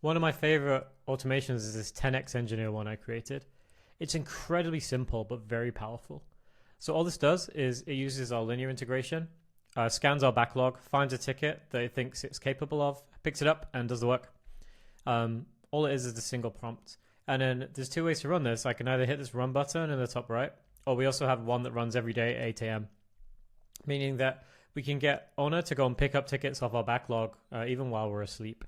One of my favorite automations is this 10x engineer one I created. It's incredibly simple, but very powerful. So all this does is it uses our linear integration, scans our backlog, finds a ticket that it thinks it's capable of, picks it up, and does the work. All it is a single prompt. And then there's two ways to run this. I can either hit this run button in the top right, or we also have one that runs every day at 8 a.m., meaning that we can get Ona to go and pick up tickets off our backlog even while we're asleep.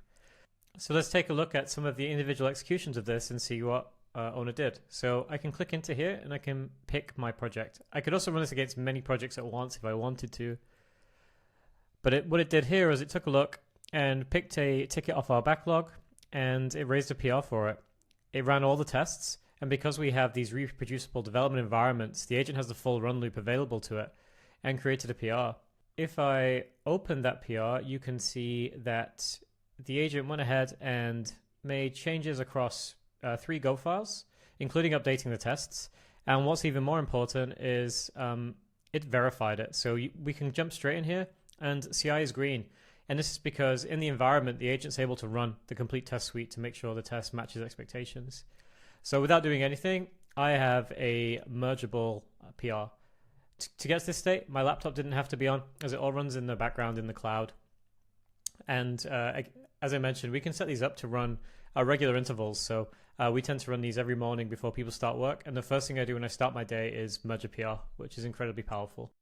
So let's take a look at some of the individual executions of this and see what Ona did. So I can click into here and I can pick my project. I could also run this against many projects at once if I wanted to. But what it did here is it took a look and picked a ticket off our backlog and it raised a PR for it. It ran all the tests, and because we have these reproducible development environments, the agent has the full run loop available to it and created a PR. If I open that PR, you can see that the agent went ahead and made changes across 3 Go files, including updating the tests. And what's even more important is it verified it. So we can jump straight in here and CI is green. And this is because in the environment, the agent's able to run the complete test suite to make sure the test matches expectations. So without doing anything, I have a mergeable PR. To get to this state, my laptop didn't have to be on, as it all runs in the background in the cloud. And as I mentioned, we can set these up to run regular intervals. So we tend to run these every morning before people start work. And the first thing I do when I start my day is merge a PR, which is incredibly powerful.